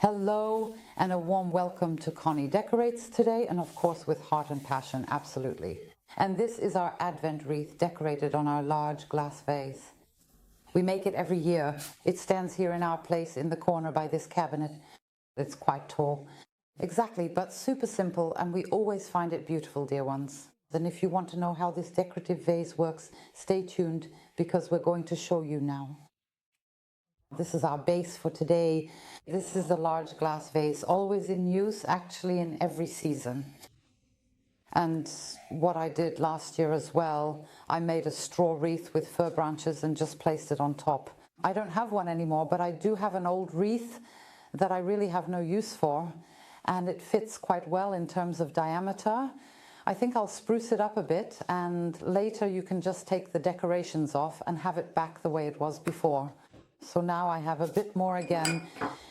Hello and a warm welcome to Conny Decorates today, and of course with heart and passion, absolutely. And this is our Advent wreath decorated on our large glass vase. We make it every year. It stands here in our place in the corner by this cabinet. It's quite tall. Exactly, but super simple, and we always find it beautiful, dear ones. And if you want to know how this decorative vase works, stay tuned because we're going to show you now. This is our base for today. This is the large glass vase, always in use, actually in every season. And what I did last year as well, I made a straw wreath with fir branches and just placed it on top. I don't have one anymore, but I do have an old wreath that I really have no use for, and it fits quite well in terms of diameter. I think I'll spruce it up a bit, and later you can just take the decorations off and have it back the way it was before. So now I have a bit more again.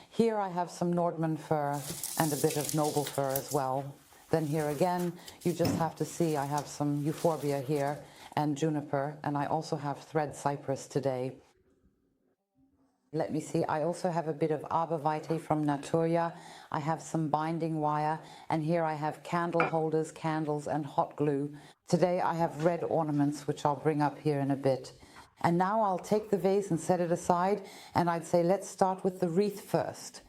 Here I have some Nordmann fir and a bit of noble fir as well. Then here again, you just have to see I have some euphorbia here and juniper, and I also have thread cypress today. Let me see, I also have a bit of arbor vitae from Naturia. I have some binding wire, and here I have candle holders, candles and hot glue. Today I have red ornaments, which I'll bring up here in a bit. And now I'll take the vase and set it aside, and I'd say let's start with the wreath first.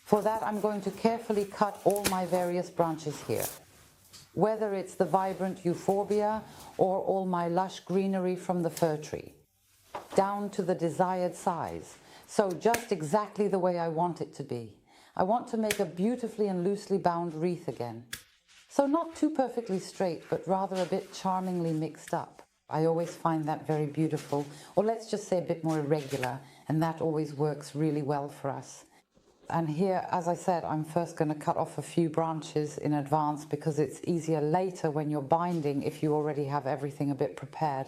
For that, I'm going to carefully cut all my various branches here. Whether it's the vibrant euphorbia or all my lush greenery from the fir tree, down to the desired size. So just exactly the way I want it to be. I want to make a beautifully and loosely bound wreath again. So not too perfectly straight, but rather a bit charmingly mixed up. I always find that very beautiful, or let's just say a bit more irregular, and that always works really well for us. And here, as I said, I'm first going to cut off a few branches in advance because it's easier later when you're binding if you already have everything a bit prepared.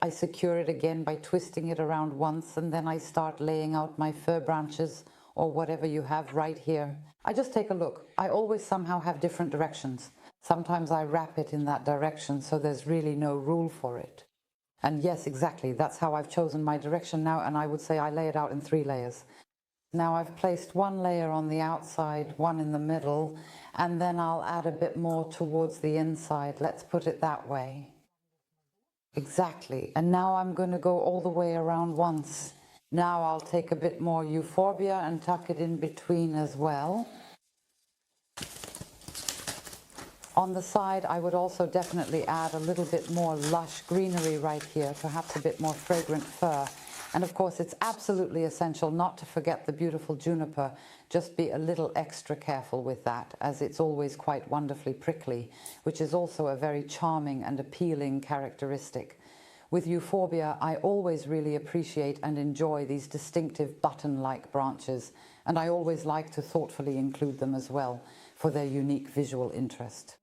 I secure it again by twisting it around once, and then I start laying out my fir branches or whatever you have right here. I just take a look. I always somehow have different directions. Sometimes I wrap it in that direction, so there's really no rule for it. And yes, exactly, that's how I've chosen my direction now, and I would say I lay it out in 3 layers. Now I've placed 1 layer on the outside, 1 in the middle, and then I'll add a bit more towards the inside. Let's put it that way. Exactly, and now I'm going to go all the way around once. Now I'll take a bit more euphorbia and tuck it in between as well. On the side, I would also definitely add a little bit more lush greenery right here, perhaps a bit more fragrant fir. And of course, it's absolutely essential not to forget the beautiful juniper. Just be a little extra careful with that, as it's always quite wonderfully prickly, which is also a very charming and appealing characteristic. With euphorbia, I always really appreciate and enjoy these distinctive button-like branches, and I always like to thoughtfully include them as well for their unique visual interest.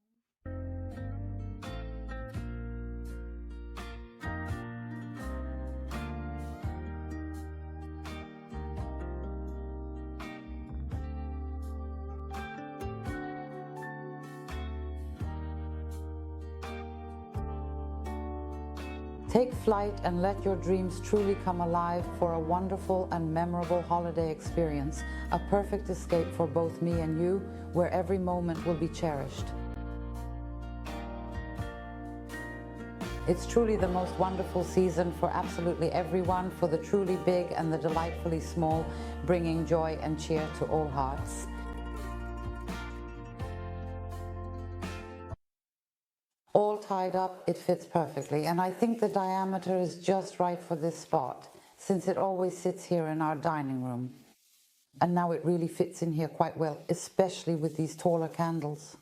Take flight and let your dreams truly come alive for a wonderful and memorable holiday experience, a perfect escape for both me and you, where every moment will be cherished. It's truly the most wonderful season for absolutely everyone, for the truly big and the delightfully small, bringing joy and cheer to all hearts. All tied up, it fits perfectly, and I think the diameter is just right for this spot, since it always sits here in our dining room. And now it really fits in here quite well, especially with these taller candles.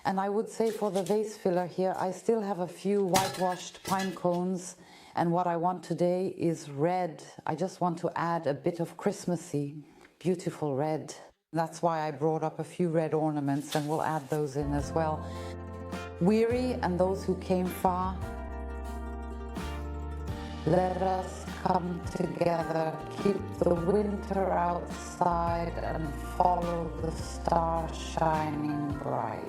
And I would say for the vase filler here, I still have a few whitewashed pine cones, and what I want today is red. I just want to add a bit of Christmassy, beautiful red. That's why I brought up a few red ornaments, and we'll add those in as well. Weary and those who came far, let us come together, keep the winter outside and follow the stars shining bright.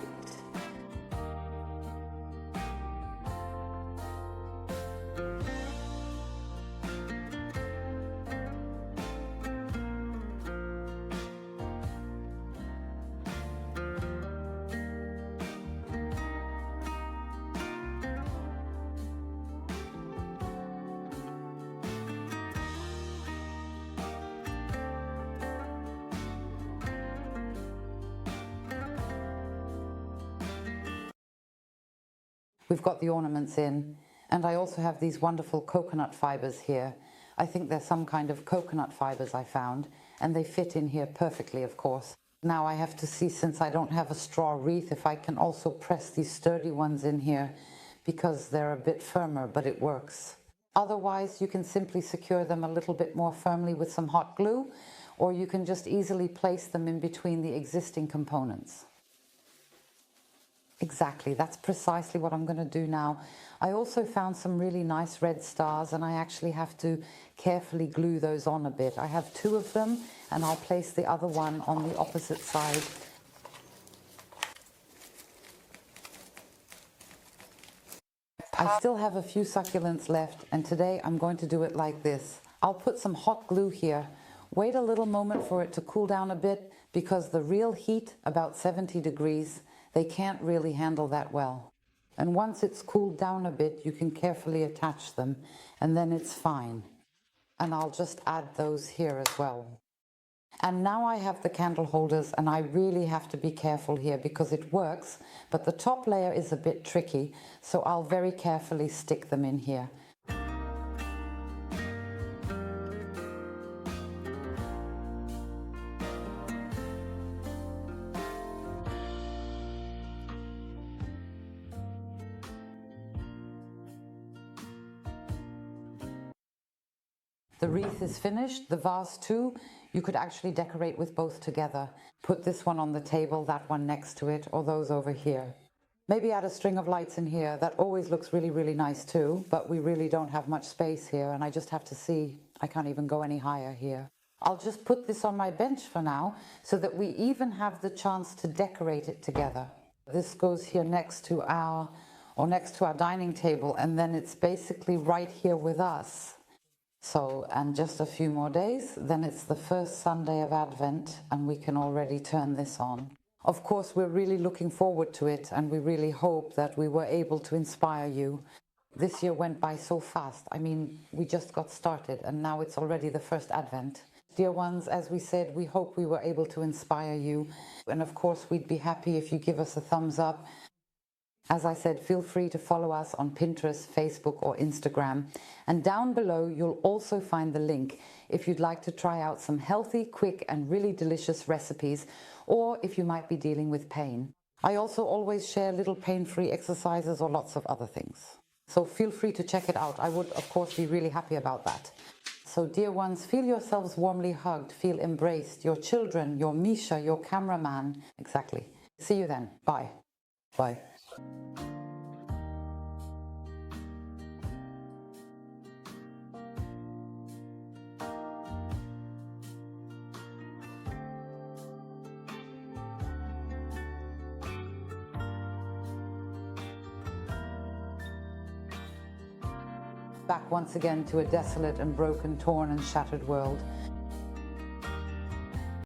We've got the ornaments in, and I also have these wonderful coconut fibers here. I think they're some kind of coconut fibers I found, and they fit in here perfectly, of course. Now I have to see, since I don't have a straw wreath, if I can also press these sturdy ones in here, because they're a bit firmer, but it works. Otherwise, you can simply secure them a little bit more firmly with some hot glue, or you can just easily place them in between the existing components. Exactly, that's precisely what I'm going to do now. I also found some really nice red stars, and I actually have to carefully glue those on a bit. I have two of them, and I'll place the other one on the opposite side. I still have a few succulents left, and today I'm going to do it like this. I'll put some hot glue here. Wait a little moment for it to cool down a bit, because the real heat, about 70 degrees, they can't really handle that well. And once it's cooled down a bit, you can carefully attach them, and then it's fine. And I'll just add those here as well. And now I have the candle holders, and I really have to be careful here because it works, but the top layer is a bit tricky, so I'll very carefully stick them in here. The wreath is finished, the vase too. You could actually decorate with both together. Put this one on the table, that one next to it, or those over here. Maybe add a string of lights in here. That always looks really, really nice too, but we really don't have much space here, and I just have to see. I can't even go any higher here. I'll just put this on my bench for now, so that we even have the chance to decorate it together. This goes here next to our dining table, and then it's basically right here with us. So, and just a few more days, then it's the first Sunday of Advent, and we can already turn this on. Of course, we're really looking forward to it, and we really hope that we were able to inspire you. This year went by so fast. I mean, we just got started, and now it's already the first Advent. Dear ones, as we said, we hope we were able to inspire you. And of course, we'd be happy if you give us a thumbs up. As I said, feel free to follow us on Pinterest, Facebook or Instagram. And down below, you'll also find the link if you'd like to try out some healthy, quick and really delicious recipes, or if you might be dealing with pain. I also always share little pain-free exercises or lots of other things. So feel free to check it out. I would, of course, be really happy about that. So dear ones, feel yourselves warmly hugged, feel embraced. Your children, your Misha, your cameraman. Exactly. See you then. Bye. Bye. Back once again to a desolate and broken, torn and shattered world.